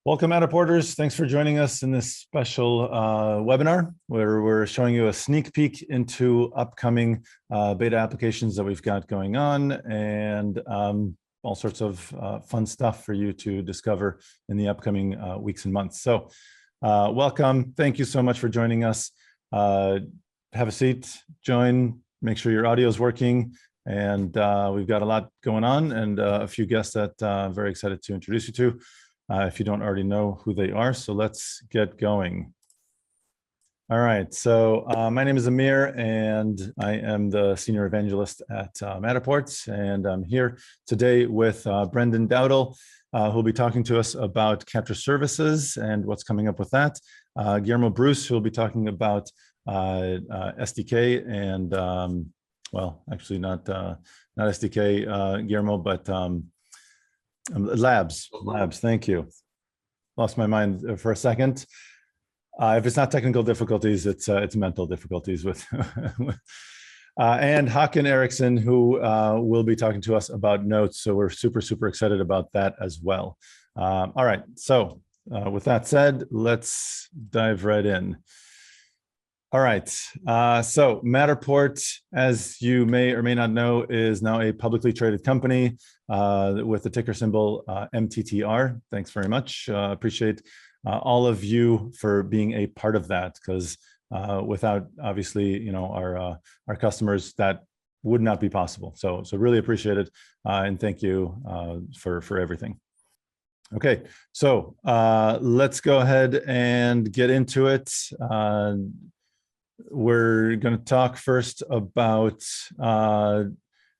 Welcome, Matterporters. Thanks for joining us in this special webinar where we're showing you a sneak peek into upcoming beta applications that we've got going on and all sorts of fun stuff for you to discover in the upcoming weeks and months. So welcome. Thank you so much for joining us. Have a seat, join, make sure your audio is working. And we've got a lot going on and a few guests that I'm very excited to introduce you to. If you don't already know who they are. So let's get going. All right, so my name is Amir and I am the Senior Evangelist at Matterport, and I'm here today with Brendan Dowdle, who'll be talking to us about capture services and what's coming up with that. Guillermo Bruce, who'll be talking about SDK and, well, actually not SDK, Guillermo, but Labs, thank you. Lost my mind for a second. If it's not technical difficulties, it's mental difficulties with. And Håkan Eriksson, who will be talking to us about notes. So we're super excited about that as well. All right, so with that said, let's dive right in. All right, so Matterport, as you may or may not know, is now a publicly traded company with the ticker symbol MTTR. Thanks very much. Appreciate all of you for being a part of that, because without obviously, you know, our customers, that would not be possible. So really appreciate it, and thank you for everything. Okay, so let's go ahead and get into it. We're going to talk first about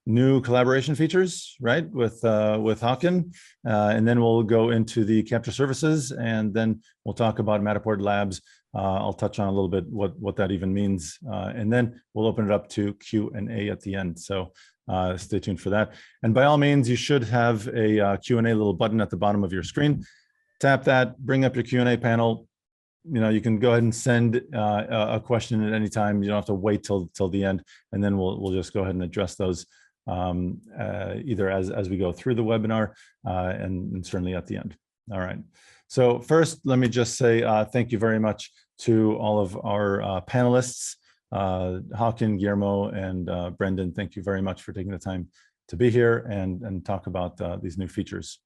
new collaboration features, right, with Håkan, and then we'll go into the capture services, and then we'll talk about Matterport Labs. I'll touch on a little bit what that even means, and then we'll open it up to Q&A at the end. So stay tuned for that. And by all means, you should have a Q&A little button at the bottom of your screen. Tap that, bring up your Q&A panel. You know, you can go ahead and send a question at any time. You don't have to wait till the end, and then we'll just go ahead and address those either as we go through the webinar and certainly at the end. All right. So first, let me just say thank you very much to all of our panelists, Håkan, Guillermo, and Brendan. Thank you very much for taking the time to be here and talk about these new features.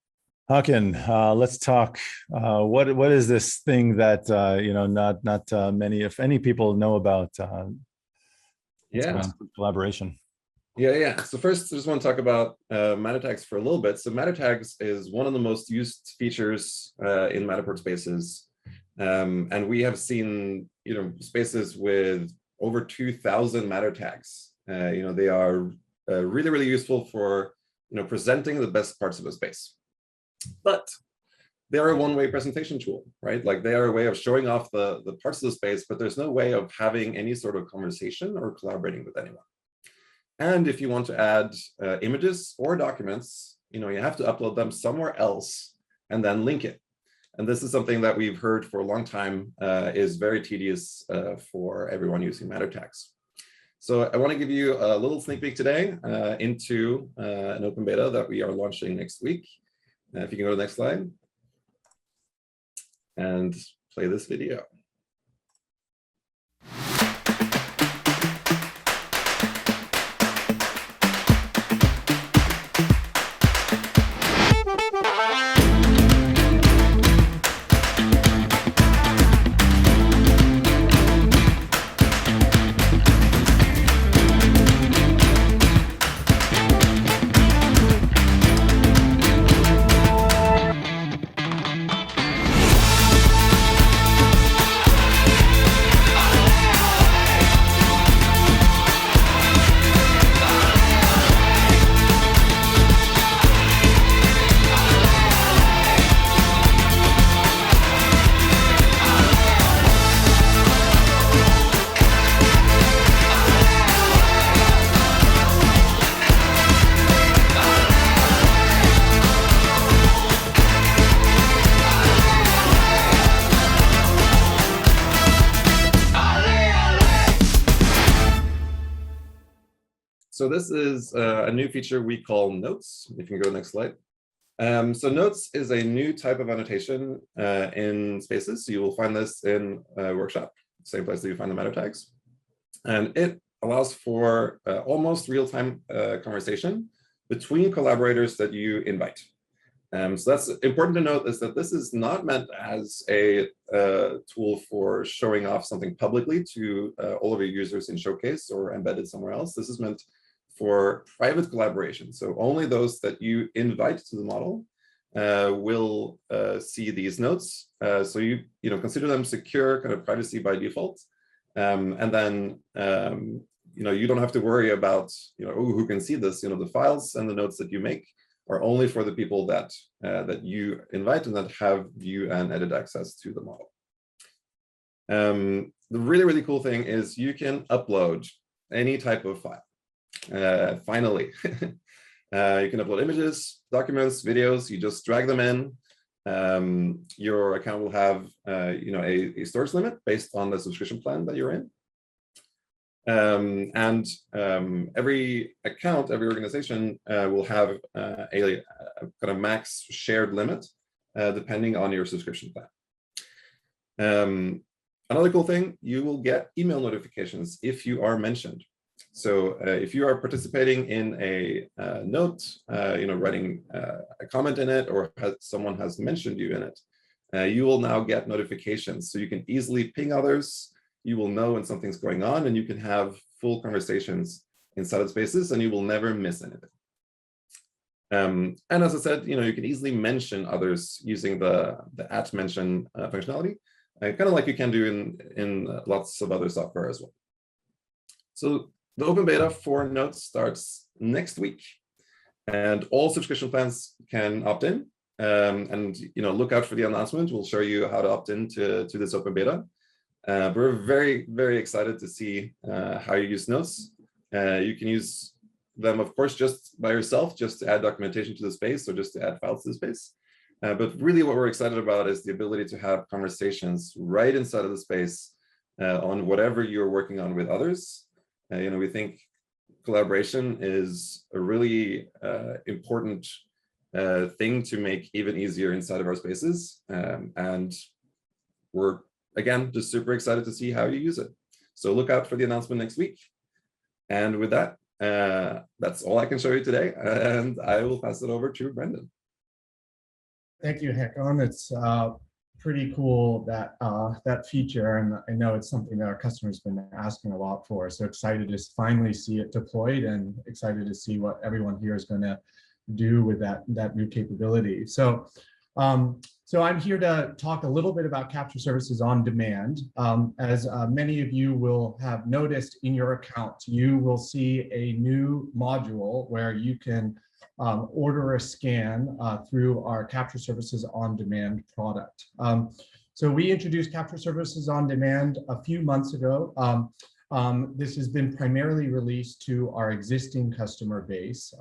Håkan, let's talk. What is this thing that you know, not many, if any, people know about? Yeah, collaboration. Yeah. So first, I just want to talk about Mattertags for a little bit. So Mattertags is one of the most used features in Matterport spaces, and we have seen, you know, spaces with over 2,000 Mattertags. You know, they are really useful for, you know, presenting the best parts of a space. But they are a one-way presentation tool, right? Like, they are a way of showing off the parts of the space, but there's no way of having any sort of conversation or collaborating with anyone. And if you want to add images or documents, you know, you have to upload them somewhere else and then link it. And this is something that we've heard for a long time is very tedious for everyone using Mattertags. So I want to give you a little sneak peek today into an open beta that we are launching next week. If you can go to the next slide and play this video. So this is a new feature we call notes. If you can go to the next slide. So notes is a new type of annotation in Spaces. So you will find this in Workshop, same place that you find the Mattertags. And it allows for almost real-time conversation between collaborators that you invite. So that's important to note, is that this is not meant as a tool for showing off something publicly to all of your users in Showcase or embedded somewhere else. This is meant for private collaboration. So only those that you invite to the model will see these notes. So you consider them secure, kind of privacy by default. And then you don't have to worry about who can see this. The files and the notes that you make are only for the people that that you invite and that have view and edit access to the model. The really cool thing is you can upload any type of file. Finally, you can upload images, documents, videos. You just drag them in. Your account will have a storage limit based on the subscription plan that you're in. Every account, every organization will have a kind of max shared limit depending on your subscription plan. Another cool thing, you will get email notifications if you are mentioned. So if you are participating in a note, writing a comment in it, or someone has mentioned you in it, you will now get notifications. So you can easily ping others. You will know when something's going on, and you can have full conversations inside of Spaces, and you will never miss anything. And as I said, you can easily mention others using the @mention functionality, kind of like you can do in lots of other software as well. So the open beta for Notes starts next week, and all subscription plans can opt in. And look out for the announcement. We'll show you how to opt in to this open beta. We're very excited to see how you use Notes. You can use them, of course, just by yourself, just to add documentation to the space, or just to add files to the space. But really what we're excited about is the ability to have conversations right inside of the space on whatever you're working on with others. We think collaboration is a really important thing to make even easier inside of our spaces. And we're, again, just super excited to see how you use it. So look out for the announcement next week. And with that, that's all I can show you today. And I will pass it over to Brendan. Thank you, Håkon. It's pretty cool, that that feature, and I know it's something that our customers have been asking a lot for. So excited to finally see it deployed, and excited to see what everyone here is going to do with that new capability. So so I'm here to talk a little bit about capture services on demand. As many of you will have noticed in your account, you will see a new module where you can order a scan through our Capture Services on Demand product. So we introduced Capture Services on Demand a few months ago. This has been primarily released to our existing customer base.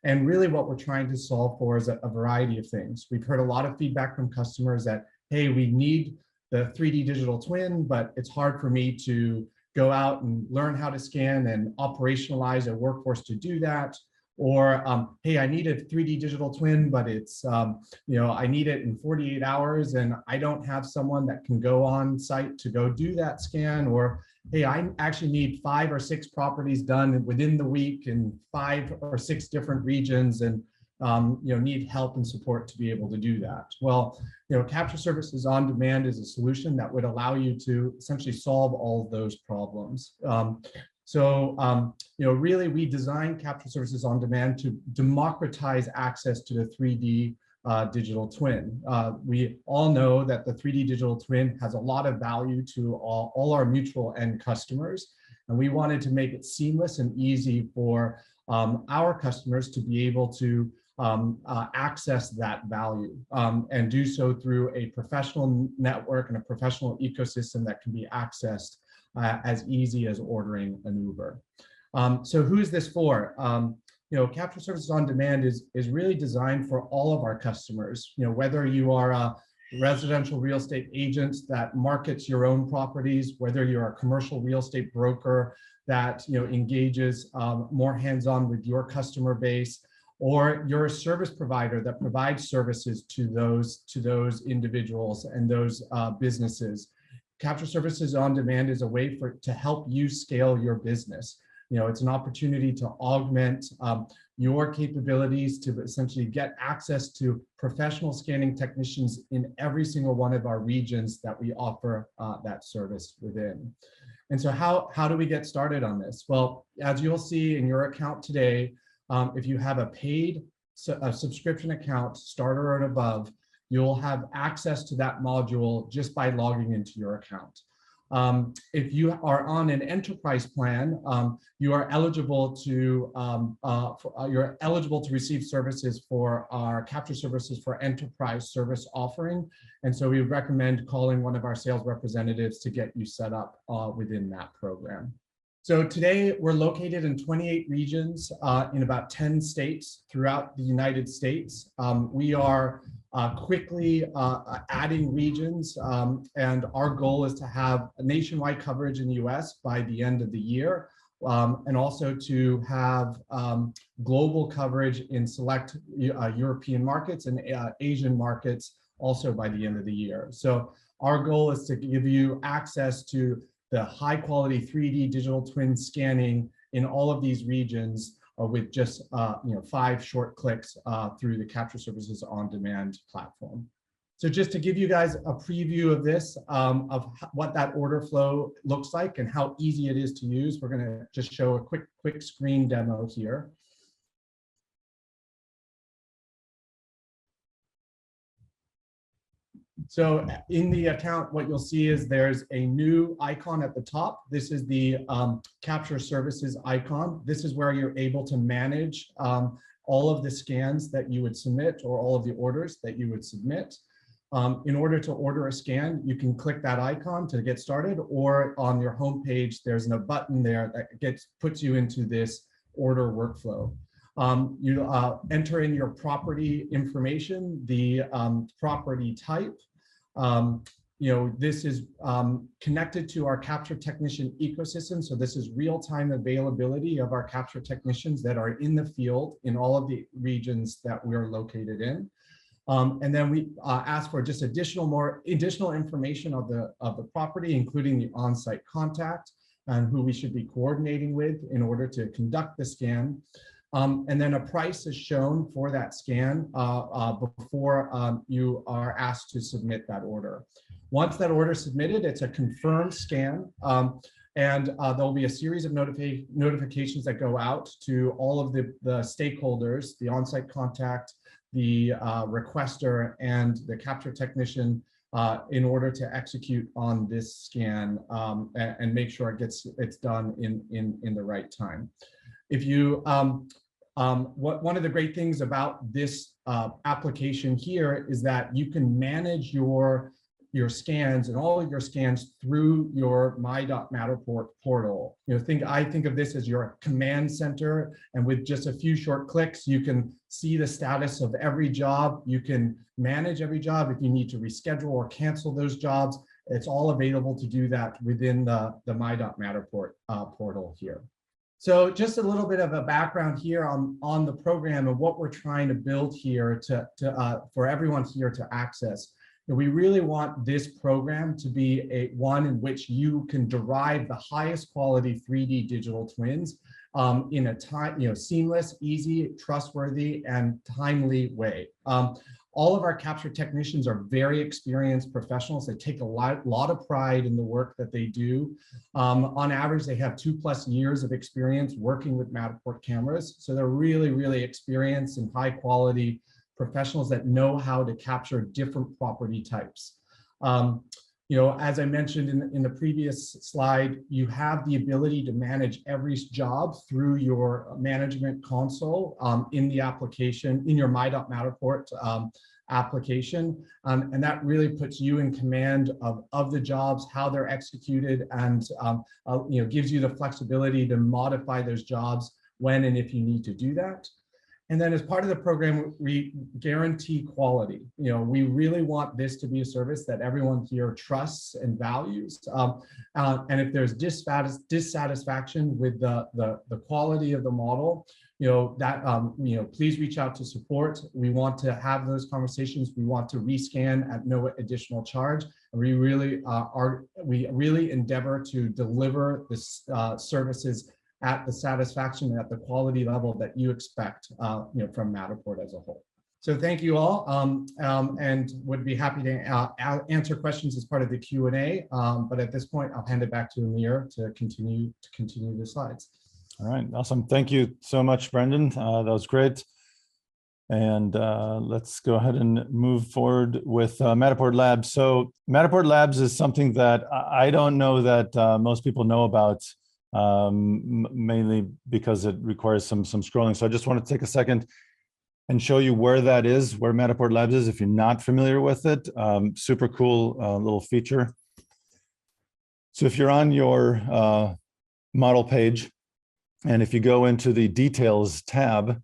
And really what we're trying to solve for is a variety of things. We've heard a lot of feedback from customers that, hey, we need the 3D digital twin, but it's hard for me to go out and learn how to scan and operationalize a workforce to do that. Or, hey, I need a 3D digital twin, but it's, I need it in 48 hours and I don't have someone that can go on site to go do that scan. Or, hey, I actually need 5 or 6 properties done within the week in 5 or 6 different regions, and need help and support to be able to do that. Well, Capture Services on Demand is a solution that would allow you to essentially solve all of those problems. Really, we designed Capture Services on Demand to democratize access to the 3D digital twin. We all know that the 3D digital twin has a lot of value to all our mutual end customers, and we wanted to make it seamless and easy for our customers to be able to access that value, and do so through a professional network and a professional ecosystem that can be accessed as easy as ordering an Uber. So who is this for? Capture Services on Demand is really designed for all of our customers. Whether you are a residential real estate agent that markets your own properties, whether you're a commercial real estate broker that engages more hands-on with your customer base, or you're a service provider that provides services to those individuals and those businesses. Capture Services on Demand is a way to help you scale your business. It's an opportunity to augment your capabilities to essentially get access to professional scanning technicians in every single one of our regions that we offer that service within. And so how do we get started on this? Well, as you'll see in your account today, if you have a paid subscription account, starter and above, you'll have access to that module just by logging into your account. If you are on an enterprise plan, you are eligible to receive services for our Capture Services for Enterprise service offering. And so we recommend calling one of our sales representatives to get you set up within that program. So today we're located in 28 regions in about 10 states throughout the United States. We are quickly adding regions, and our goal is to have a nationwide coverage in the US by the end of the year, and also to have global coverage in select European markets and Asian markets also by the end of the year. So our goal is to give you access to the high quality 3D digital twin scanning in all of these regions with just 5 short clicks through the Capture Services on Demand platform. So just to give you guys a preview of this, of what that order flow looks like and how easy it is to use, we're going to just show a quick screen demo here. So in the account, what you'll see is there's a new icon at the top. This is the Capture Services icon. This is where you're able to manage all of the scans that you would submit, or all of the orders that you would submit. In order to order a scan, you can click that icon to get started, or on your homepage, there's a button there that puts you into this order workflow. You enter in your property information, the property type. This is connected to our Capture Technician ecosystem. So this is real-time availability of our Capture Technicians that are in the field in all of the regions that we're located in. And then we ask for just additional information of the property, including the on-site contact and who we should be coordinating with in order to conduct the scan. And then a price is shown for that scan before you are asked to submit that order. Once that order is submitted, it's a confirmed scan, and there'll be a series of notifications that go out to all of the stakeholders, the on-site contact, the requester, and the Capture Technician in order to execute on this scan and make sure it's done in the right time. If you, one of the great things about this application here is that you can manage your scans and all of your scans through your My.Matterport portal. I think of this as your command center, and with just a few short clicks, you can see the status of every job. You can manage every job. If you need to reschedule or cancel those jobs, it's all available to do that within the My.Matterport portal here. So just a little bit of a background here on the program and what we're trying to build here for everyone here to access. We really want this program to be one in which you can derive the highest quality 3D digital twins in a seamless, easy, trustworthy, and timely way. All of our Capture Technicians are very experienced professionals. They take a lot of pride in the work that they do. On average, they have 2+ years of experience working with Matterport cameras. So they're really, really experienced and high quality professionals that know how to capture different property types. As I mentioned in the previous slide, you have the ability to manage every job through your management console in the application, in your My.Matterport application. And that really puts you in command of the jobs, how they're executed, and gives you the flexibility to modify those jobs when and if you need to do that. And then as part of the program, we guarantee quality. We really want this to be a service that everyone here trusts and values. And if there's dissatisfaction with the quality of the model, please reach out to support. We want to have those conversations. We want to rescan at no additional charge. And we really endeavor to deliver this services at the satisfaction and at the quality level that you expect from Matterport as a whole. So thank you all, and would be happy to answer questions as part of the Q&A. But at this point, I'll hand it back to Amir to continue the slides. All right, awesome. Thank you so much, Brendan. That was great. And let's go ahead and move forward with Matterport Labs. So Matterport Labs is something that I don't know that most people know about, mainly because it requires some scrolling. So I just want to take a second and show you where that is, where Matterport Labs is, if you're not familiar with it. Super cool little feature. So if you're on your model page, and if you go into the details tab,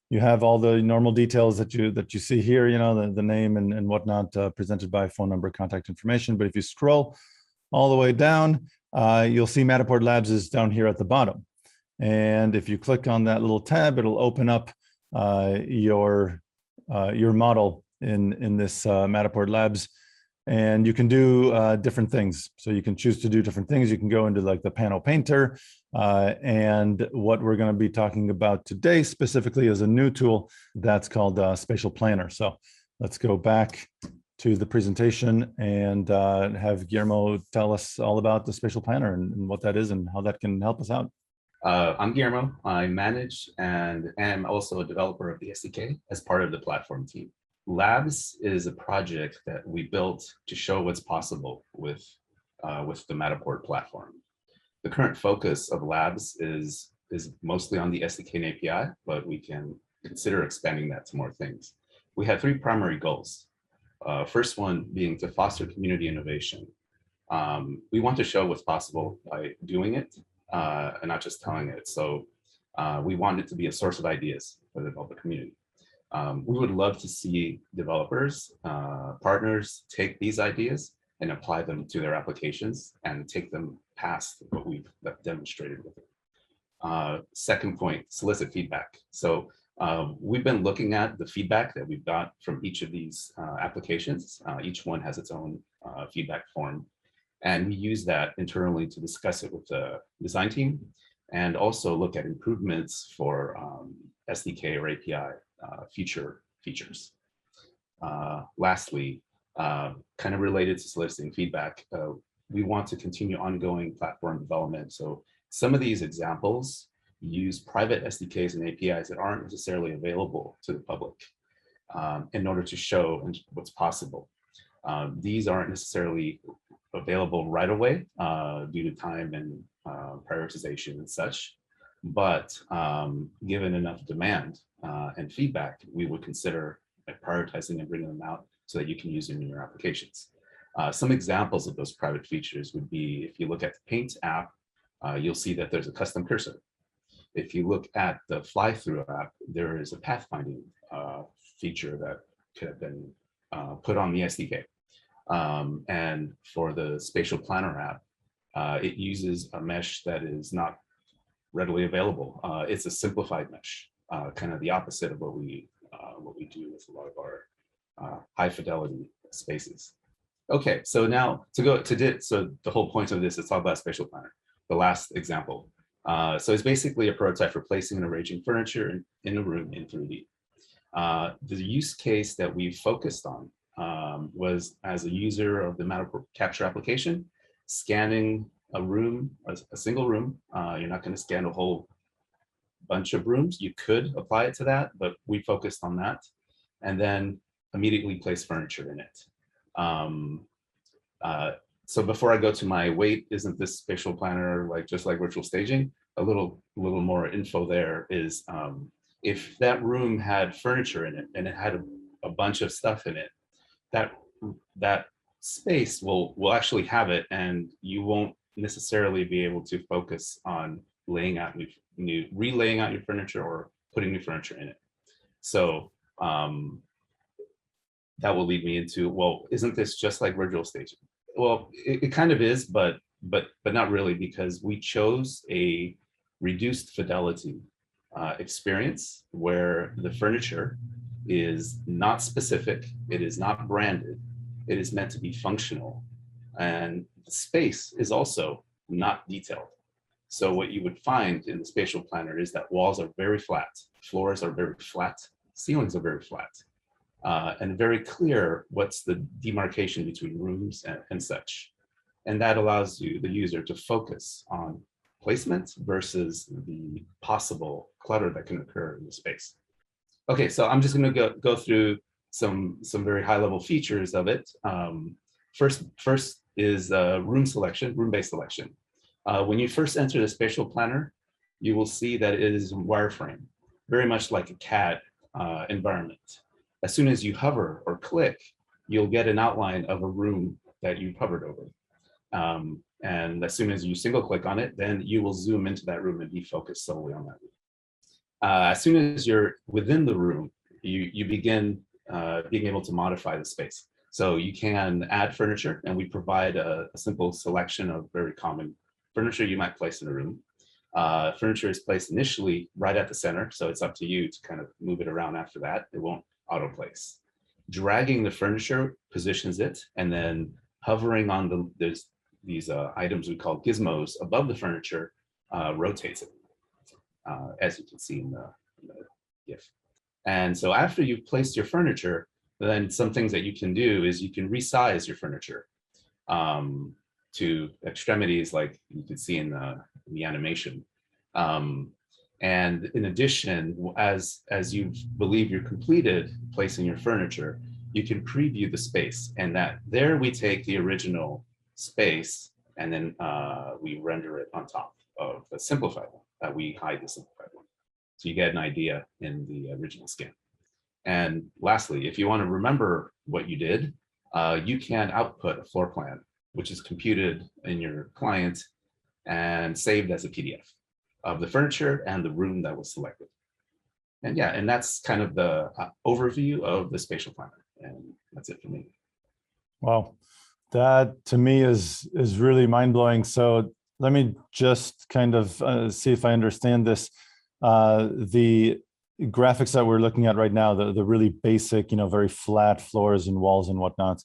you have all the normal details that you see here, the name and whatnot, presented by phone number, contact information. But if you scroll all the way down, you'll see Matterport Labs is down here at the bottom. And if you click on that little tab, it'll open up your model in this Matterport Labs. And you can do different things. So you can choose to do different things. You can go into like the panel painter. And what we're going to be talking about today specifically is a new tool that's called Spatial Planner. So let's go back to the presentation and have Guillermo tell us all about the Spatial Planner and what that is and how that can help us out. I'm Guillermo. I manage and am also a developer of the SDK as part of the platform team. Labs is a project that we built to show what's possible with the Matterport platform. The current focus of Labs is mostly on the SDK and API, but we can consider expanding that to more things. We have three primary goals. First one being to foster community innovation. We want to show what's possible by doing it and not just telling it. So we want it to be a source of ideas for the developer community. We would love to see developers, partners take these ideas and apply them to their applications and take them past what we've demonstrated with it. Second point, solicit feedback. So we've been looking at the feedback that we've got from each of these applications. Each one has its own feedback form. And we use that internally to discuss it with the design team and also look at improvements for SDK or API features. Lastly, kind of related to soliciting feedback, we want to continue ongoing platform development. So some of these examples use private SDKs and APIs that aren't necessarily available to the public in order to show what's possible. These aren't necessarily available right away due to time and prioritization and such, but given enough demand and feedback, we would consider prioritizing and bringing them out so that you can use them in your applications. Some examples of those private features would be, if you look at the Paint app, you'll see that there's a custom cursor. If you look at the Fly-Through app, there is a pathfinding feature that could have been put on the SDK. And for the Spatial Planner app, it uses a mesh that is not readily available. It's a simplified mesh, kind of the opposite of what we do with a lot of our high fidelity spaces. Okay, so now so the whole point of this is talk about Spatial Planner, the last example. So it's basically a prototype for placing and arranging furniture in a room in 3D. The use case that we focused on was as a user of the Matterport Capture application, scanning a room, a single room. You're not going to scan a whole bunch of rooms. You could apply it to that, but we focused on that, and then immediately place furniture in it. So before I go to my wait, isn't this Spatial Planner just like virtual staging? A little more info there is if that room had furniture in it and it had a bunch of stuff in it, that space will actually have it, and you won't necessarily be able to focus on relaying out your furniture or putting new furniture in it. So that will lead me into, well, isn't this just like virtual staging? Well, it kind of is, but not really, because we chose a reduced fidelity experience where the furniture is not specific, it is not branded, it is meant to be functional, and the space is also not detailed. So what you would find in the spatial planner is that walls are very flat, floors are very flat, ceilings are very flat, and very clear what's the demarcation between rooms and such. And that allows you, the user, to focus on placement versus the possible clutter that can occur in the space. Okay, so I'm just going to go through some very high level features of it. First is room selection, room-based selection. When you first enter the spatial planner, you will see that it is wireframe, very much like a CAD environment. As soon as you hover or click, you'll get an outline of a room that you've hovered over. And as soon as you single click on it, then you will zoom into that room and be focused solely on that room. As soon as you're within the room, you begin being able to modify the space. So you can add furniture, and we provide a simple selection of very common furniture you might place in a room. Furniture is placed initially right at the center, so it's up to you to kind of move it around after that. It won't auto place. Dragging the furniture positions it, and then hovering on there's these items we call gizmos above the furniture, rotates it, as you can see in the GIF. And so after you've placed your furniture, then some things that you can do is you can resize your furniture to extremities like you can see in the animation. And in addition, as you believe you're completed placing your furniture, you can preview the space, and that there we take the original space and then we render it on top of the simplified one, that we hide the simplified one. So you get an idea in the original scan. And lastly, if you want to remember what you did, you can output a floor plan, which is computed in your client and saved as a PDF of the furniture and the room that was selected. And yeah, and that's kind of the overview of the spatial planner. And that's it for me. Wow, that to me is really mind-blowing. So let me just kind of see if I understand this. The graphics that we're looking at right now, the really basic, very flat floors and walls and whatnot,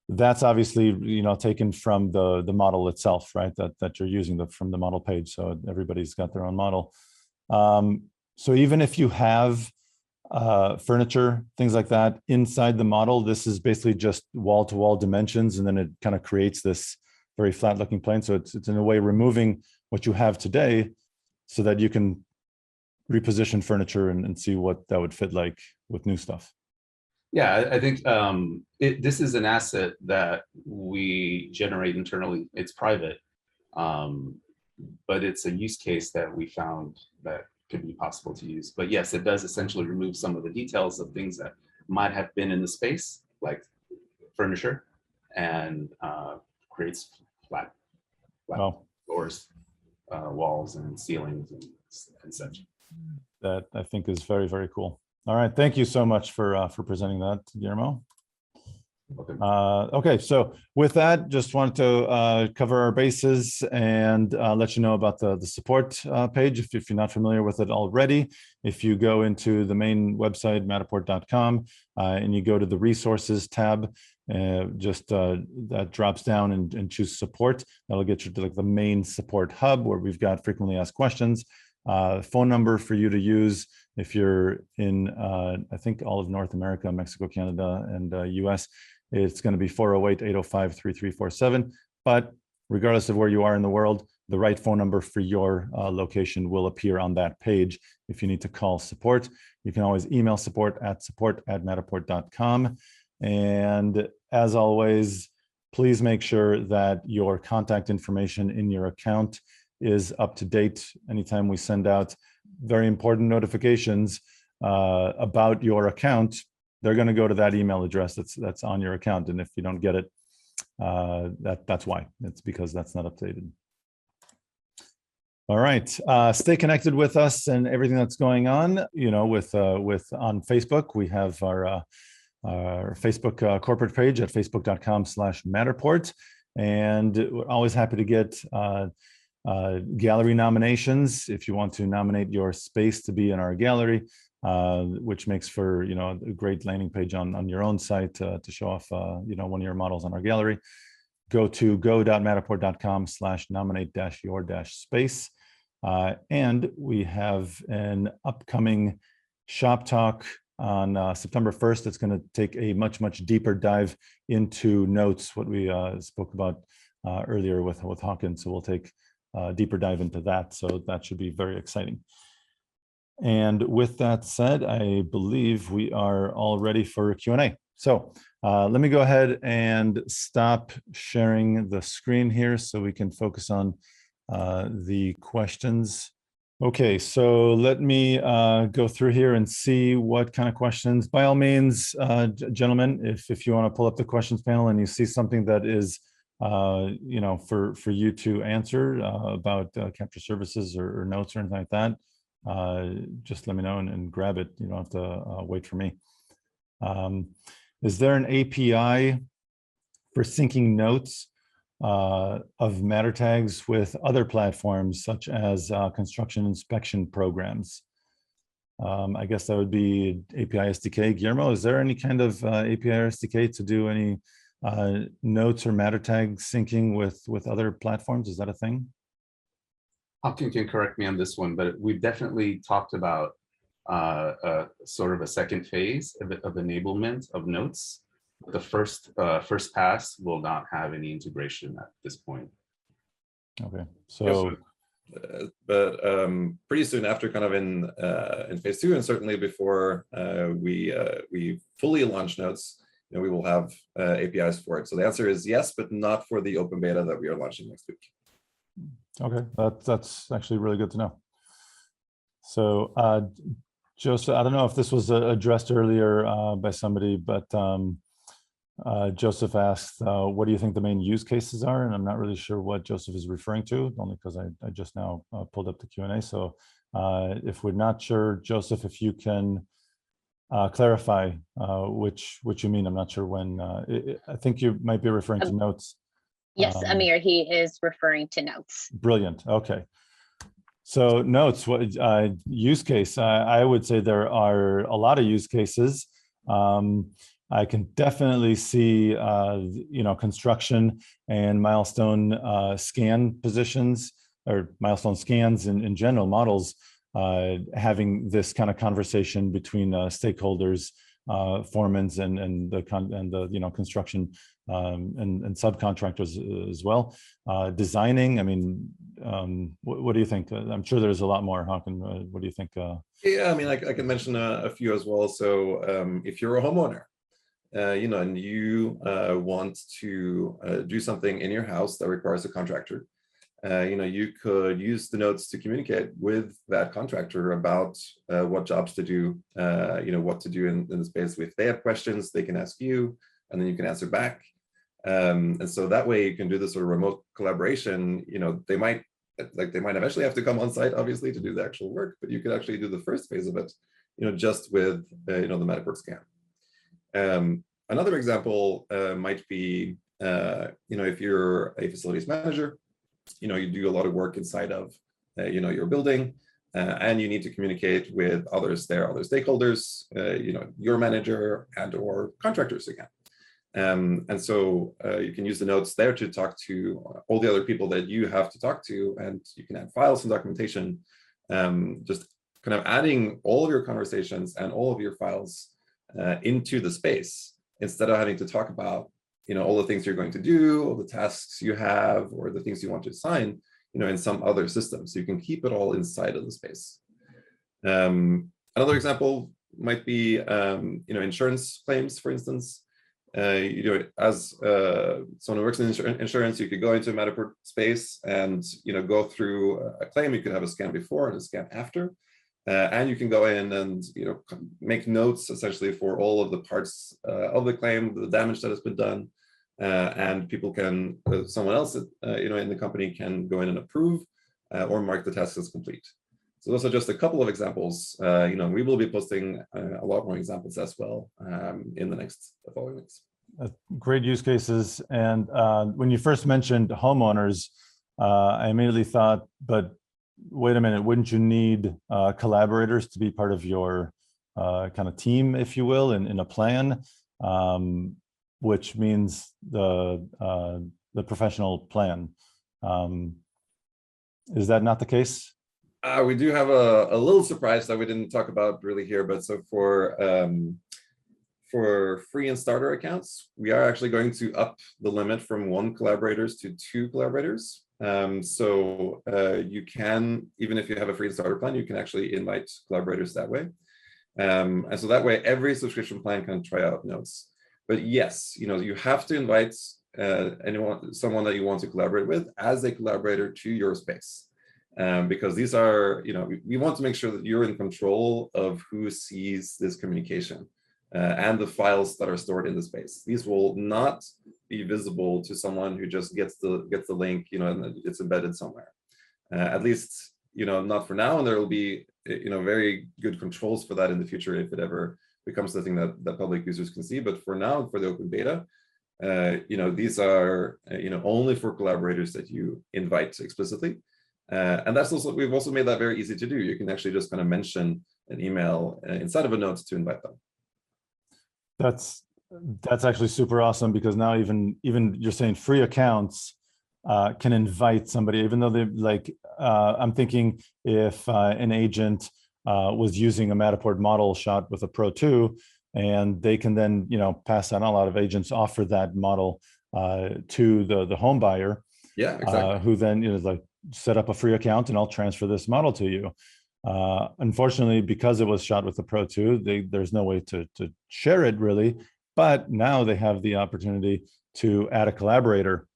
that's obviously, taken from the model itself, right? That you're using from the model page. So everybody's got their own model. So even if you have furniture, things like that inside the model, this is basically just wall-to-wall dimensions, and then it kind of creates this very flat-looking plane. So it's in a way removing what you have today, so that you can reposition furniture and see what that would fit like with new stuff. Yeah, I think this is an asset that we generate internally. It's private, but it's a use case that we found that could be possible to use. But yes, it does essentially remove some of the details of things that might have been in the space, like furniture, and creates flat Wow. floors, walls, and ceilings and such. That I think is very, very cool. All right, thank you so much for presenting that, Guillermo. Okay, so with that, just wanted to cover our bases and let you know about the support page if you're not familiar with it already. If you go into the main website, matterport.com, and you go to the resources tab, that drops down and choose support. That'll get you to like the main support hub where we've got frequently asked questions. Phone number for you to use if you're in, I think, all of North America, Mexico, Canada, and US. It's going to be 408-805-3347. But regardless of where you are in the world, the right phone number for your location will appear on that page. If you need to call support, you can always email support@matterport.com. And as always, please make sure that your contact information in your account is up to date. Anytime we send out very important notifications about your account, they're going to go to that email address that's on your account. And if you don't get it, that's why. It's because that's not updated. All right, stay connected with us and everything that's going on. With on Facebook, we have our Facebook corporate page at facebook.com/Matterport, and we're always happy to get gallery nominations, if you want to nominate your space to be in our gallery, which makes for, you know, a great landing page on your own site to show off, you know, one of your models on our gallery. Go to go.matterport.com/nominate-your-space. And we have an upcoming shop talk on September 1st. It's going to take a much deeper dive into notes, what we spoke about earlier with Hawkins. So we'll take a deeper dive into that. So that should be very exciting. And with that said, I believe we are all ready for Q&A. So let me go ahead and stop sharing the screen here so we can focus on the questions. Okay, so let me go through here and see what kind of questions. By all means, gentlemen, if you want to pull up the questions panel and you see something that is, you know, for you to answer about capture services or notes or anything like that, just let me know and grab it. You don't have to wait for me. Is there an API for syncing notes of Mattertags with other platforms such as construction inspection programs? I guess that would be API SDK. Guillermo, is there any kind of API or SDK to do any notes or Mattertag syncing with other platforms? Is that a thing? Hawkins can correct me on this one, but we've definitely talked about sort of a second phase of enablement of notes. The first pass will not have any integration at this point. Okay, so but pretty soon after, kind of in phase 2, and certainly before we fully launch notes, you know, we will have APIs for it. So the answer is yes, but not for the open beta that we are launching next week. okay, that's actually really good to know. So Joseph, I don't know if this was addressed earlier by somebody, but Joseph asked, what do you think the main use cases are? And I'm not really sure what Joseph is referring to, only because I just now pulled up the Q&A. So if we're not sure, Joseph, if you can clarify which you mean. I'm not sure when. I think you might be referring to notes. Yes, Amir, he is referring to notes. Brilliant. Okay. So notes, what use case? I would say there are a lot of use cases. I can definitely see, you know, construction and milestone scan positions or milestone scans in general models having this kind of conversation between stakeholders, foremans and the you know, construction and subcontractors as well. Designing, I mean, what do you think? I'm sure there's a lot more. Hawkins, what do you think? Yeah, I mean, I can mention a few as well. So if you're a homeowner, you know, and you want to do something in your house that requires a contractor, you know, you could use the notes to communicate with that contractor about what jobs to do, you know, what to do in the space. If they have questions, they can ask you, and then you can answer back. And so that way you can do this sort of remote collaboration. You know, they might eventually have to come on site, obviously, to do the actual work, but you could actually do the first phase of it, you know, just with, you know, the Matterport scan. Another example might be, you know, if you're a facilities manager, you know, you do a lot of work inside of, you know, your building, and you need to communicate with others there, other stakeholders, you know, your manager and or contractors again. And so you can use the notes there to talk to all the other people that you have to talk to, and you can add files and documentation, just kind of adding all of your conversations and all of your files into the space, instead of having to talk about, you know, all the things you're going to do, all the tasks you have, or the things you want to assign, you know, in some other system. So you can keep it all inside of the space. Another example might be, you know, insurance claims, for instance. You know, as someone who works in insurance, you could go into a Matterport space and, you know, go through a claim. You could have a scan before and a scan after. And you can go in and, you know, make notes essentially for all of the parts of the claim, the damage that has been done, and people can, someone else, you know, in the company can go in and approve or mark the task as complete. So those are just a couple of examples. You know, we will be posting a lot more examples as well in the next following weeks. Great use cases. And when you first mentioned homeowners, I immediately thought, but wait a minute, wouldn't you need collaborators to be part of your kind of team, if you will, in a plan, which means the professional plan. Is that not the case? We do have a little surprise that we didn't talk about really here, but so for free and starter accounts, we are actually going to up the limit from 1 collaborators to 2 collaborators. So you can, even if you have a free and starter plan, you can actually invite collaborators that way. And so that way, every subscription plan can try out notes. But yes, you have to invite someone that you want to collaborate with as a collaborator to your space. Because these are, we want to make sure that you're in control of who sees this communication. And the files that are stored in the space. These will not be visible to someone who just gets the link, and it's embedded somewhere. At least, not for now. And there will be, very good controls for that in the future if it ever becomes something that public users can see. But for now, for the open beta, these are, only for collaborators that you invite explicitly. And that's also, we've also made that very easy to do. You can actually just kind of mention an email inside of a note to invite them. That's actually super awesome, because now even you're saying free accounts can invite somebody, even though they I'm thinking if an agent was using a Matterport model shot with a Pro 2, and they can then pass on, a lot of agents offer that model to the home buyer. Yeah, exactly. Who then set up a free account and I'll transfer this model to you. Unfortunately, because it was shot with the Pro 2, there's no way to share it really, but now they have the opportunity to add a collaborator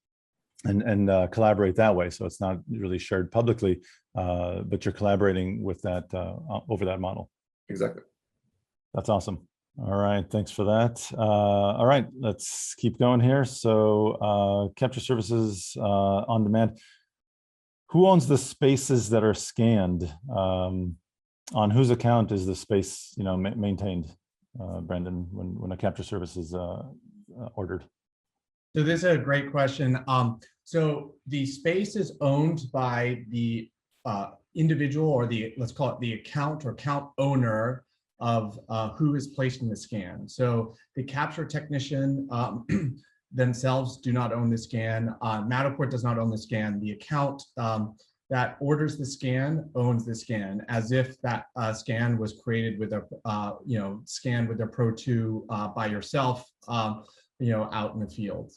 and collaborate that way. So it's not really shared publicly, but you're collaborating with that over that model. Exactly. That's awesome. All right, thanks for that. All right, let's keep going here. So capture services on demand. Who owns the spaces that are scanned? On whose account is the space, maintained, Brandon, when a capture service is ordered? So this is a great question. So the space is owned by the individual, or let's call it the account or account owner of who is placed in the scan. So the capture technician themselves do not own the scan. Matterport does not own the scan. The account that orders the scan owns the scan, as if that scan was created with a, scanned with a Pro 2 by yourself, out in the field.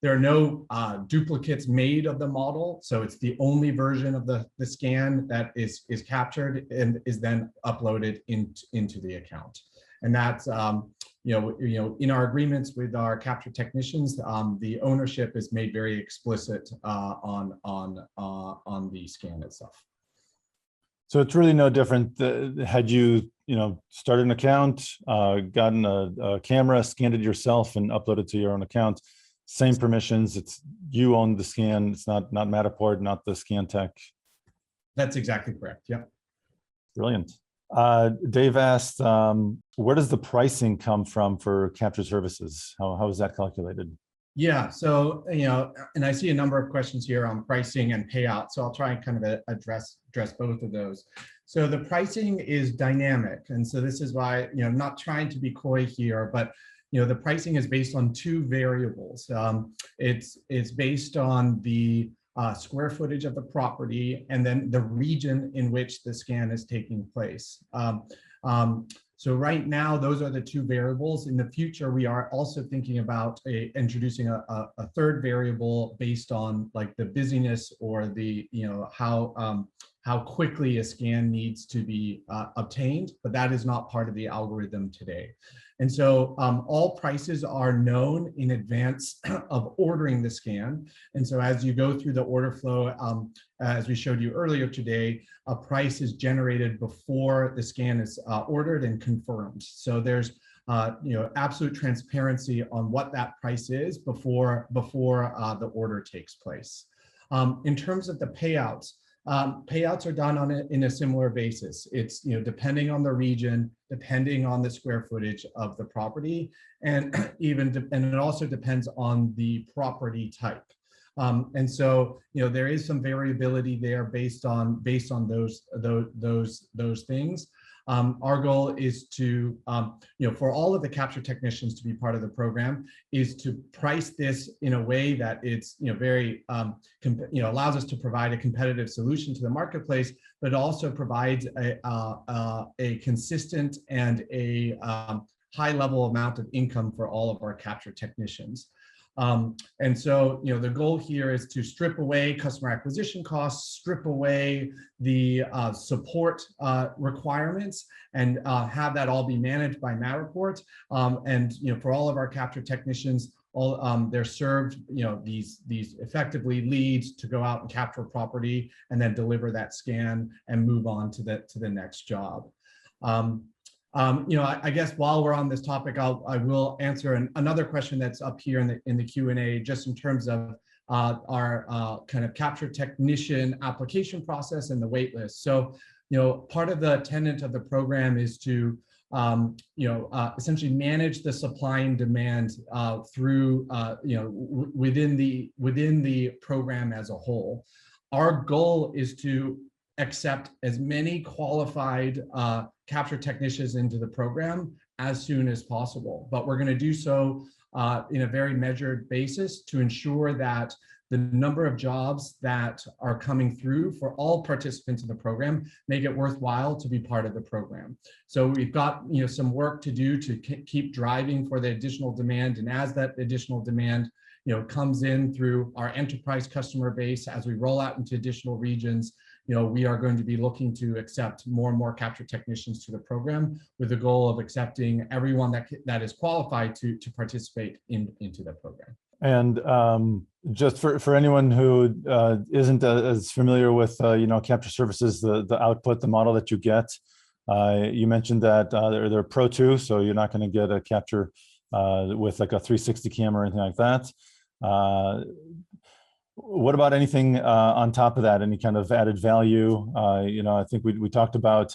There are no duplicates made of the model, so it's the only version of the scan that is captured and is then uploaded into the account. And that's in our agreements with our capture technicians, the ownership is made very explicit on the scan itself. So it's really no different. Had you started an account, gotten a camera, scanned it yourself, and uploaded to your own account, same permissions. It's you own the scan. It's not Matterport, not the scan tech. That's exactly correct. Yeah. Brilliant. Dave asked, where does the pricing come from for capture services? How is that calculated? Yeah, so, and I see a number of questions here on pricing and payout, so I'll try and kind of address both of those. So the pricing is dynamic, and so this is why, I'm not trying to be coy here, but the pricing is based on 2 variables. It's based on the square footage of the property, and then the region in which the scan is taking place. So right now, those are the 2 variables. In the future, we are also thinking about introducing a third variable based on like the busyness or the, how quickly a scan needs to be obtained, but that is not part of the algorithm today. And so all prices are known in advance of ordering the scan. And so as you go through the order flow, as we showed you earlier today, a price is generated before the scan is ordered and confirmed. So there's absolute transparency on what that price is before the order takes place. In terms of the payouts, payouts are done in a similar basis. It's depending on the region, depending on the square footage of the property, and it also depends on the property type. And so, there is some variability there based on those things. Our goal is to, for all of the capture technicians to be part of the program, is to price this in a way that it's, very, allows us to provide a competitive solution to the marketplace, but also provides a consistent and a high level amount of income for all of our capture technicians. And so, the goal here is to strip away customer acquisition costs, strip away the support requirements, and have that all be managed by Matterport. And for all of our capture technicians, they're served these effectively leads to go out and capture property and then deliver that scan and move on to the next job. I guess while we're on this topic, I will answer another question that's up here in the Q&A, just in terms of our kind of capture technician application process and the wait list. So, part of the tenet of the program is to essentially manage the supply and demand through within the program as a whole. Our goal is to accept as many qualified capture technicians into the program as soon as possible. But we're going to do so in a very measured basis to ensure that the number of jobs that are coming through for all participants in the program make it worthwhile to be part of the program. So we've got some work to do to keep driving for the additional demand, and as that additional demand comes in through our enterprise customer base, as we roll out into additional regions, we are going to be looking to accept more and more capture technicians to the program, with the goal of accepting everyone that is qualified to participate into the program. And just for anyone who isn't as familiar with capture services, the output, the model that you get, you mentioned that they're Pro 2, so you're not going to get a capture with like a 360 camera or anything like that. What about anything on top of that? Any kind of added value? I think we talked about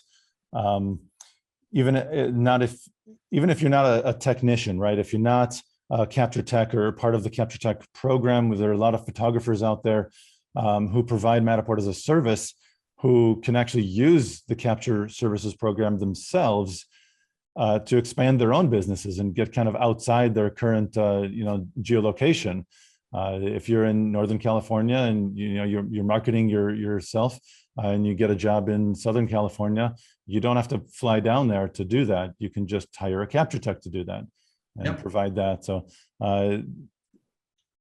even if you're not a technician, right? If you're not a capture tech or part of the capture tech program, there are a lot of photographers out there who provide Matterport as a service, who can actually use the capture services program themselves to expand their own businesses and get kind of outside their current geolocation. If you're in Northern California and you're marketing yourself and you get a job in Southern California, you don't have to fly down there to do that. You can just hire a capture tech to do that and provide that. So,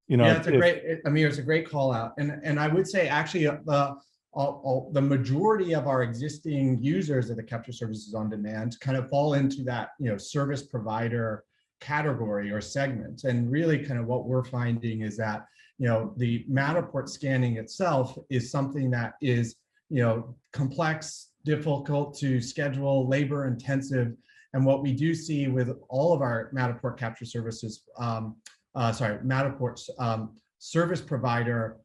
it's a great call out. And I would say actually the majority of our existing users of the capture services on demand kind of fall into that, service provider category or segment. And really kind of what we're finding is that, the Matterport scanning itself is something that is, complex, difficult to schedule, labor intensive. And what we do see with all of our Matterport capture services, Matterport's service provider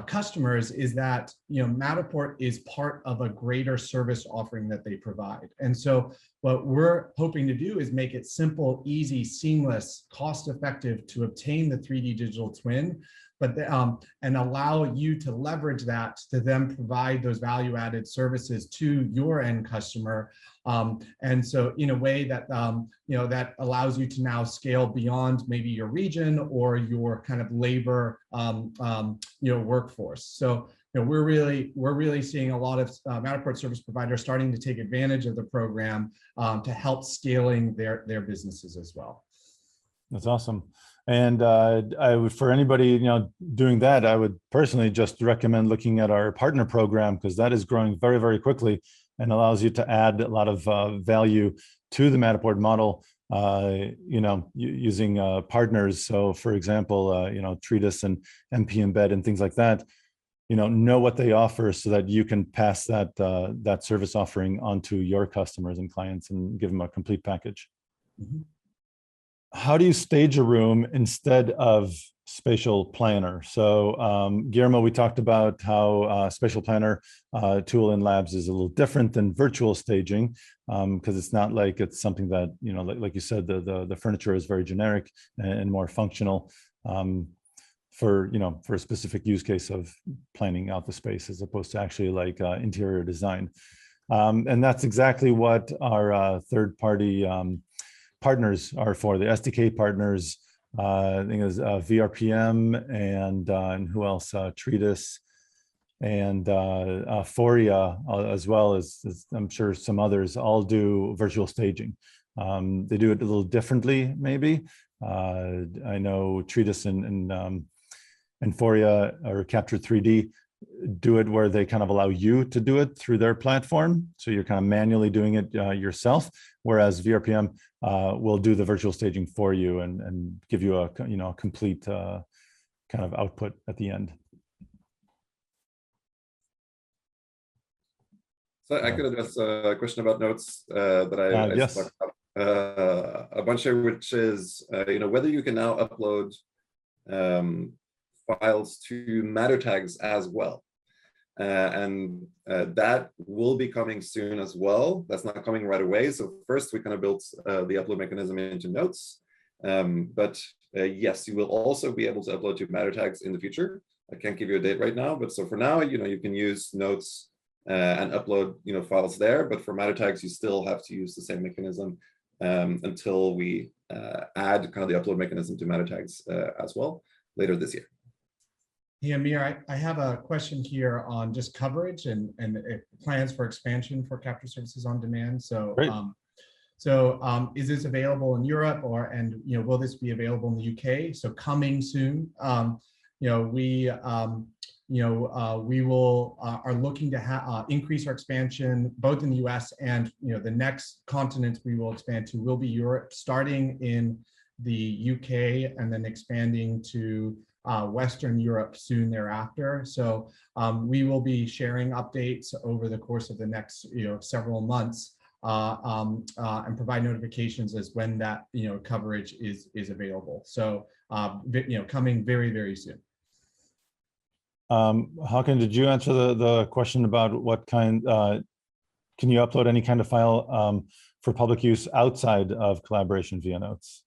customers, is that Matterport is part of a greater service offering that they provide. And so what we're hoping to do is make it simple, easy, seamless, cost-effective to obtain the 3D digital twin, but and allow you to leverage that to then provide those value-added services to your end customer. And so in a way that that allows you to now scale beyond maybe your region or your kind of labor workforce. So we're really seeing a lot of Matterport service providers starting to take advantage of the program to help scaling their businesses as well. That's awesome. And I would, for anybody doing that, I would personally just recommend looking at our partner program, because that is growing very, very quickly and allows you to add a lot of value to the Matterport model, using partners. So for example, Treatise and MP Embed and things like that, know what they offer so that you can pass that service offering onto your customers and clients and give them a complete package. Mm-hmm. How do you stage a room instead of Spatial Planner? So Guillermo, we talked about how Spatial Planner tool in Labs is a little different than virtual staging, because it's not like it's something that, like you said, the furniture is very generic and more functional. for, you know, for a specific use case of planning out the space as opposed to actually like interior design. And that's exactly what our third-party partners are for. The SDK partners, I think is VRPM and who else? Treatise and Foria, as well as I'm sure some others, all do virtual staging. They do it a little differently, maybe. I know Treatise and Foria or Capture 3D do it where they kind of allow you to do it through their platform. So you're kind of manually doing it yourself, whereas VRPM will do the virtual staging for you and give you a, you know, a complete kind of output at the end. So I could address a question about notes that I yes. talked about a bunch here, which is, you know, whether you can now upload files to Mattertags as well. And that will be coming soon as well. That's not coming right away. So first we kind of built the upload mechanism into Notes. But yes, you will also be able to upload to Mattertags in the future. I can't give you a date right now, but so for now, you know, you can use Notes and upload, you know, files there. But for Mattertags, you still have to use the same mechanism until we add kind of the upload mechanism to Mattertags as well later this year. Yeah, Amir, I have a question here on just coverage and plans for expansion for Capture Services on Demand. So, is this available in Europe and you know, will this be available in the UK? So coming soon. You know, we will are looking to increase our expansion both in the US and, you know, the next continent we will expand to will be Europe, starting in the UK and then expanding to Western Europe soon thereafter. So we will be sharing updates over the course of the next, you know, several months and provide notifications as when that, you know, coverage is available. So you know, coming very, very soon. Håkan, did you answer the question about what kind, can you upload any kind of file for public use outside of collaboration via Notes?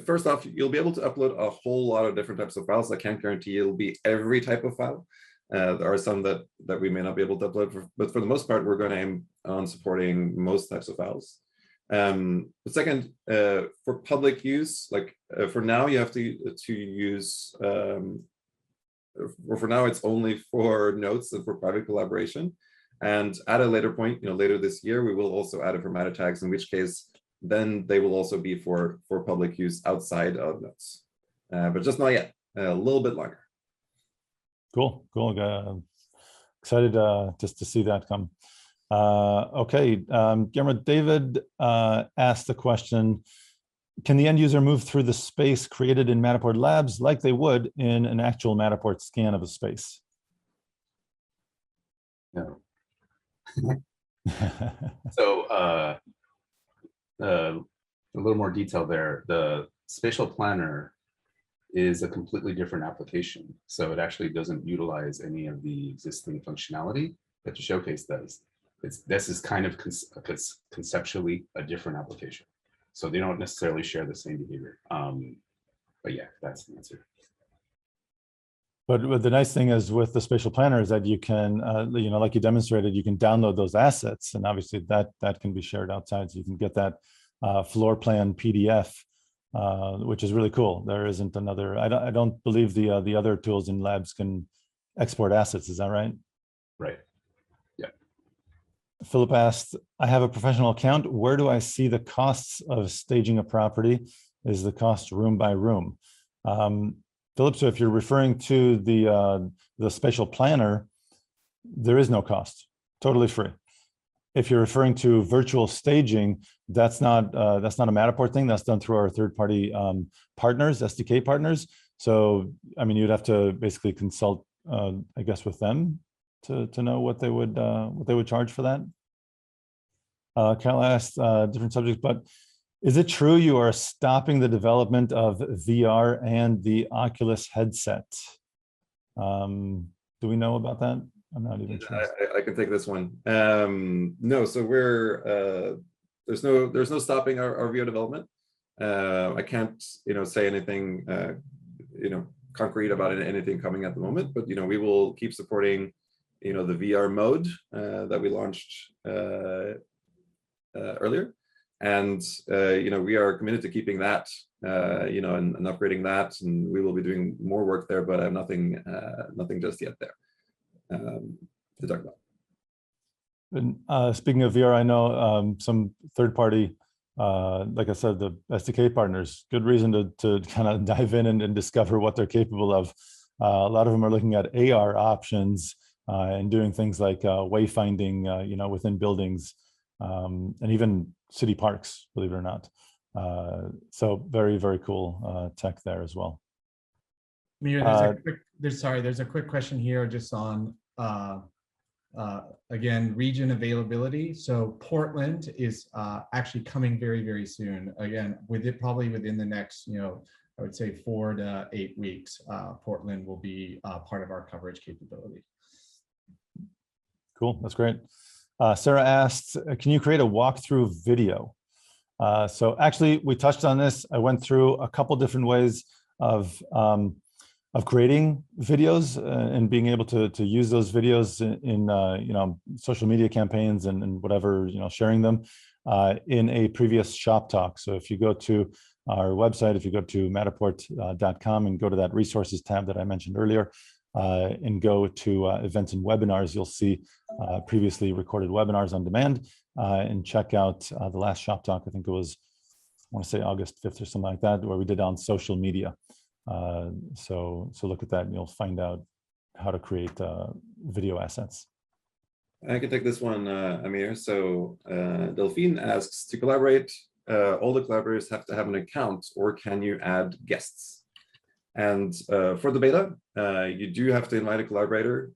First off, you'll be able to upload a whole lot of different types of files. I can't guarantee it'll be every type of file. There are some that we may not be able to upload, but for the most part, we're going to aim on supporting most types of files. But second, for public use, like for now, you have to use, for now, it's only for Notes and for private collaboration. And at a later point, you know, later this year, we will also add it for Mattertags, in which case, then they will also be for public use outside of Notes, but just not yet, a little bit longer. Cool. Excited just to see that come. Okay, Guillermo, David asked the question, can the end user move through the space created in Matterport Labs like they would in an actual Matterport scan of a space? No. So a little more detail there. The spatial planner is a completely different application. So it actually doesn't utilize any of the existing functionality that the showcase does. This is kind of conceptually a different application. So they don't necessarily share the same behavior. But yeah, that's the answer. But the nice thing is with the spatial planner is that you can, you know, like you demonstrated, you can download those assets, and obviously that can be shared outside. So you can get that floor plan PDF, which is really cool. There isn't another. I don't believe the other tools in Labs can export assets. Is that right? Right. Yeah. Philip asked, I have a professional account. Where do I see the costs of staging a property? Is the cost room by room? Philip, so if you're referring to the spatial planner, there is no cost, totally free. If you're referring to virtual staging, that's not a Matterport thing. That's done through our third-party partners, SDK partners. So, I mean, you'd have to basically consult, I guess, with them to know what they would charge for that. Carol asked different subjects, but is it true you are stopping the development of VR and the Oculus headset? Do we know about that? I'm not even sure. I can take this one. No, so we're there's no stopping our VR development. I can't, say anything, concrete about anything coming at the moment, but, we will keep supporting, the VR mode that we launched earlier. And, we are committed to keeping that, and upgrading that, and we will be doing more work there, but I have nothing just yet there to talk about. And speaking of VR, I know some third-party, like I said, the SDK partners, good reason to kind of dive in and discover what they're capable of. A lot of them are looking at AR options and doing things like wayfinding, within buildings, and even city parks, believe it or not. So very, very cool tech there as well. Mira, there's a quick question here just on again, region availability. So Portland is actually coming very, very soon. Again, probably within the next, I would say 4 to 8 weeks, Portland will be part of our coverage capability. Cool, that's great. Sarah asked, can you create a walkthrough video? So actually, we touched on this. I went through a couple different ways of creating videos and being able to use those videos in social media campaigns and whatever, sharing them in a previous shop talk. So if you go to our website, if you go to matterport.com and go to that resources tab that I mentioned earlier, and go to events and webinars, you'll see previously recorded webinars on demand, and check out the last shop talk. I think it was, I want to say August 5th or something like that, where we did on social media. So look at that and you'll find out how to create video assets. I can take this one, Amir. So Delphine asks, to collaborate, all the collaborators have to have an account, or can you add guests? And for the beta, you do have to invite a collaborator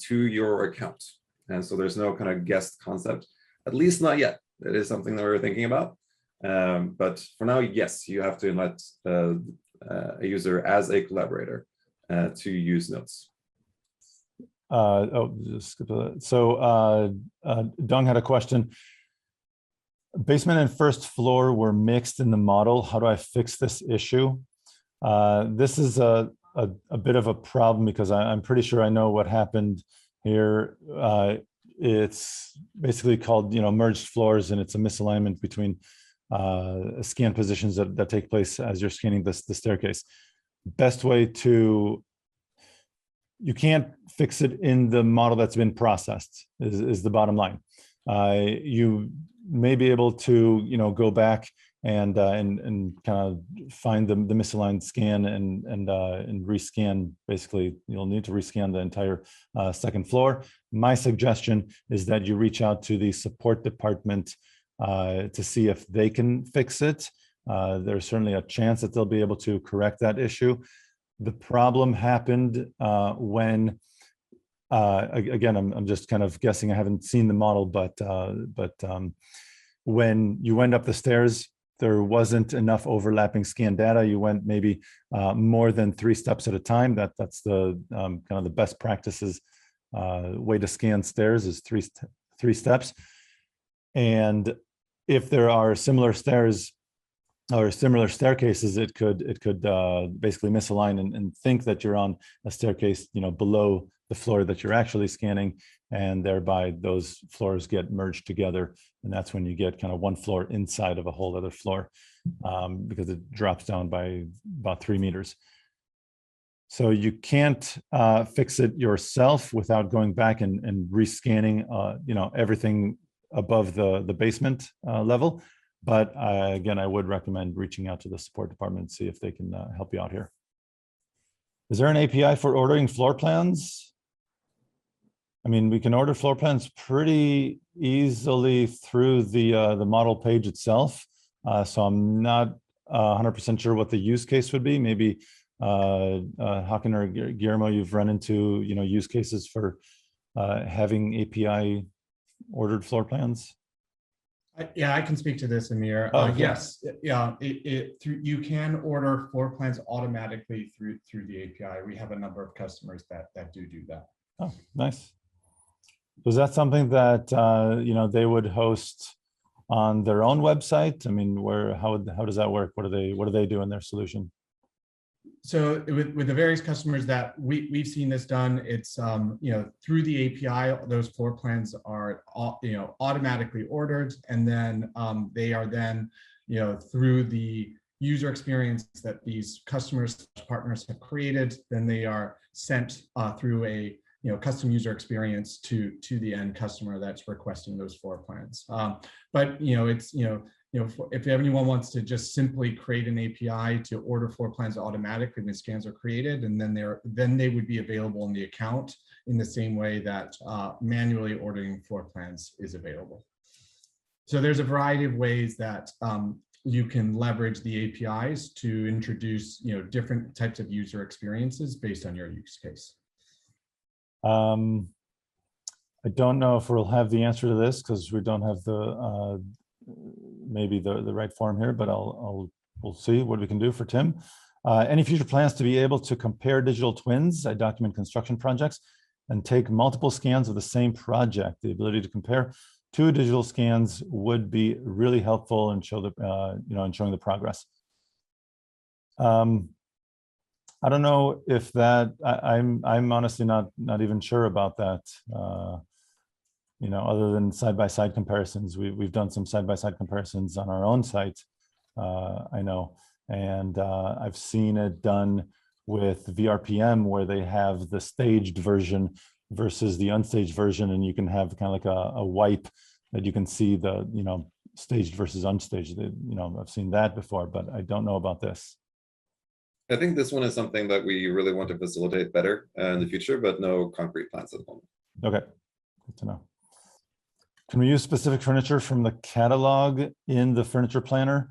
to your account. And so there's no kind of guest concept, at least not yet. It is something that we're thinking about. But for now, yes, you have to invite a user as a collaborator to use notes. Just skip that. So Dong had a question. Basement and first floor were mixed in the model. How do I fix this issue? This is a bit of a problem because I'm pretty sure I know what happened here. It's basically called, merged floors, and it's a misalignment between scan positions that take place as you're scanning the staircase. Best way to, you can't fix it in the model that's been processed is the bottom line. You may be able to, go back and kind of find the misaligned scan and rescan. Basically, you'll need to rescan the entire second floor. My suggestion is that you reach out to the support department to see if they can fix it. There's certainly a chance that they'll be able to correct that issue. The problem happened when, again, I'm just kind of guessing. I haven't seen the model, but when you went up the stairs, there wasn't enough overlapping scan data. You went maybe more than 3 steps at a time. That's the kind of the best practices way to scan stairs is three steps. And if there are similar stairs or similar staircases, it could basically misalign and think that you're on a staircase, below the floor that you're actually scanning, and thereby those floors get merged together. And that's when you get kind of one floor inside of a whole other floor, because it drops down by about 3 meters. So you can't fix it yourself without going back and rescanning, everything above the basement level. But again, I would recommend reaching out to the support department and see if they can help you out here. Is there an API for ordering floor plans? I mean, we can order floor plans pretty easily through the model page itself. So I'm not 100% sure what the use case would be. Maybe Hakan or Guillermo, you've run into use cases for having API ordered floor plans. Yeah, I can speak to this, Amir. Okay. Yes, yeah, you can order floor plans automatically through the API. We have a number of customers that do that. Oh, nice. Was that something that they would host on their own website? I mean, how does that work? What do they do in their solution? So with the various customers that we've seen this done, it's through the API, those floor plans are automatically ordered, and then they are then through the user experience that these customers partners have created, then they are sent through a custom user experience to the end customer that's requesting those floor plans. But it's if anyone wants to just simply create an API to order floor plans automatically, when scans are created, and then they would be available in the account in the same way that manually ordering floor plans is available. So there's a variety of ways that you can leverage the APIs to introduce different types of user experiences based on your use case. I don't know if we'll have the answer to this because we don't have the maybe the right form here, but we'll see what we can do for Tim. Any future plans to be able to compare digital twins? I document construction projects and take multiple scans of the same project. The ability to compare two digital scans would be really helpful and show the in showing the progress. I don't know if that I'm honestly not even sure about that. Other than side-by-side comparisons, we've done some side-by-side comparisons on our own site, I know, and I've seen it done with VRPM where they have the staged version versus the unstaged version, and you can have kind of like a wipe that you can see the staged versus unstaged. I've seen that before, but I don't know about this. I think this one is something that we really want to facilitate better in the future, but no concrete plans at the moment. Okay, good to know. Can we use specific furniture from the catalog in the furniture planner?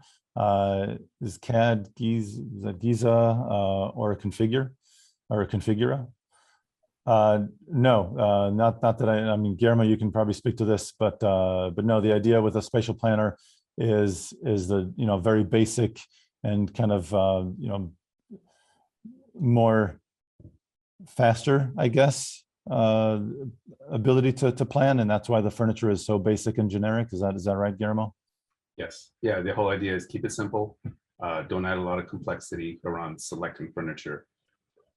Is CAD Giza or a configure or a configura? No, not that I mean, Guillermo, you can probably speak to this, but no, the idea with a spatial planner is the very basic and kind of more faster, I guess, ability to plan, and that's why the furniture is so basic and generic. Is that right, Guillermo? Yes. Yeah, the whole idea is keep it simple. Don't add a lot of complexity around selecting furniture.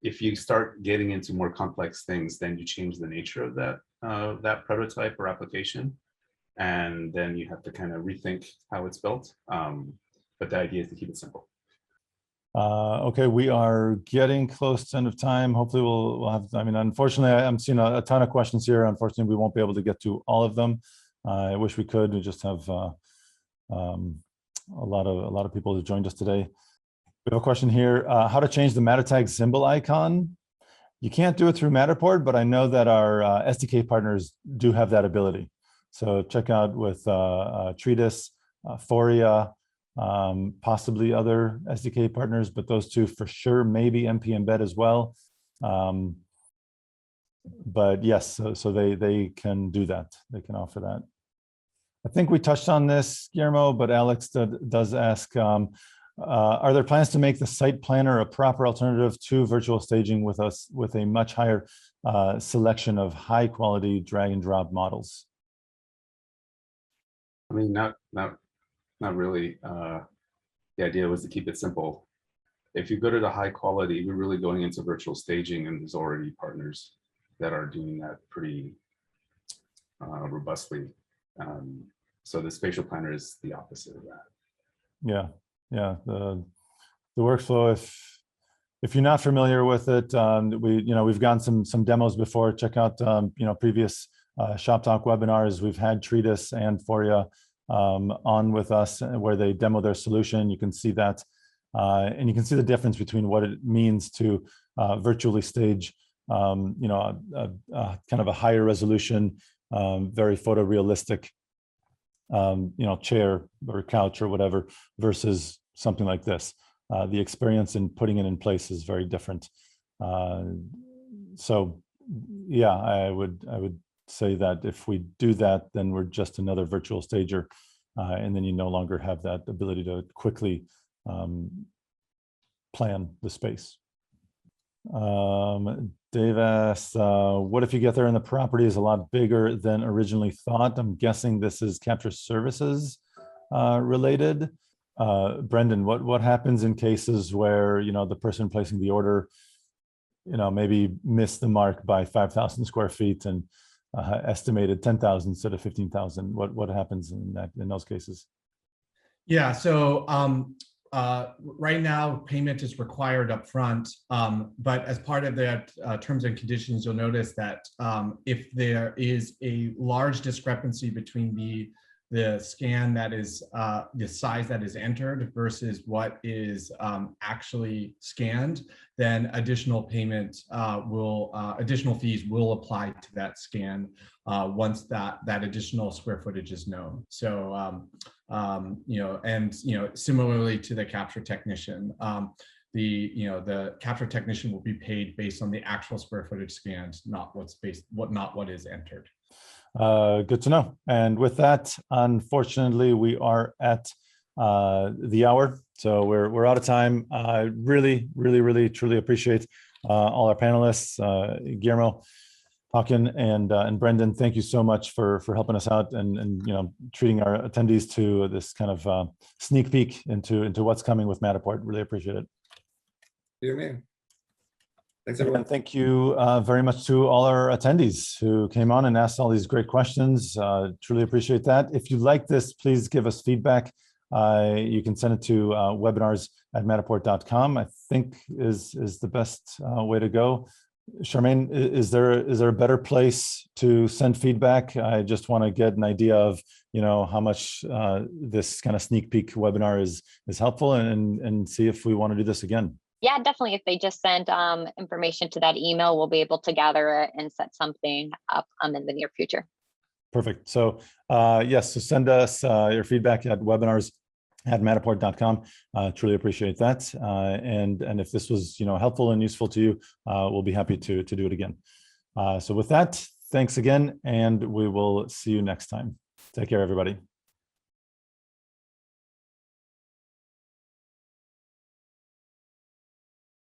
If you start getting into more complex things, then you change the nature of that prototype or application, and then you have to kind of rethink how it's built. But the idea is to keep it simple. Okay, we are getting close to end of time. Hopefully we'll have, I mean, unfortunately, I'm seeing a ton of questions here. Unfortunately, we won't be able to get to all of them. I wish we could. We just have a lot of people who joined us today. We have a question here, how to change the Mattertag symbol icon. You can't do it through Matterport, but I know that our SDK partners do have that ability. So check out with Treatise, Foria, possibly other SDK partners, but those two for sure, maybe MP Embed as well. But yes, so they can do that. They can offer that. I think we touched on this, Guillermo, but Alex does ask, are there plans to make the site planner a proper alternative to virtual staging with a much higher selection of high quality drag and drop models? I mean, not really. The idea was to keep it simple. If you go to the high quality, we're really going into virtual staging, and there's already partners that are doing that pretty robustly. So the spatial planner is the opposite of that. Yeah. The workflow, if you're not familiar with it, we've gotten some demos before. Check out previous Shop Talk webinars. We've had Treatise and Foria on with us where they demo their solution. You can see that, and you can see the difference between what it means to virtually stage, kind of a higher resolution, very photorealistic, chair or couch or whatever, versus something like this. The experience in putting it in place is very different. So yeah, I would say that if we do that, then we're just another virtual stager, and then you no longer have that ability to quickly plan the space. Dave asks, what if you get there and the property is a lot bigger than originally thought? I'm guessing this is capture services. related. Brendan, what happens in cases where, you know, the person placing the order, you know, maybe missed the mark by 5,000 square feet and estimated 10,000 instead of 15,000? What happens in those cases? Yeah, so right now payment is required up front, but as part of that terms and conditions, you'll notice that if there is a large discrepancy between the scan that is the size that is entered versus what is actually scanned, then additional fees will apply to that scan once that additional square footage is known. So similarly to the capture technician, the capture technician will be paid based on the actual square footage scanned, not what is entered. Good to know. And with that, unfortunately, we are at the hour, so we're out of time. I really, truly appreciate all our panelists, Guillermo, Håkan, and Brendan. Thank you so much for helping us out and you know, treating our attendees to this kind of sneak peek into what's coming with Matterport. Really appreciate it. Dear me. Thanks, everyone. And thank you very much to all our attendees who came on and asked all these great questions. Truly appreciate that. If you like this, please give us feedback. You can send it to webinars@matterport.com. I think is the best way to go. Charmaine, is there a better place to send feedback? I just want to get an idea of, you know, how much this kind of sneak peek webinar is helpful, and see if we want to do this again. Yeah, definitely. If they just send information to that email, we'll be able to gather it and set something up in the near future. Perfect. So yes, so send us your feedback at webinars@matterport.com. Truly appreciate that. And if this was, you know, helpful and useful to you, we'll be happy to do it again. So with that, thanks again, and we will see you next time. Take care, everybody.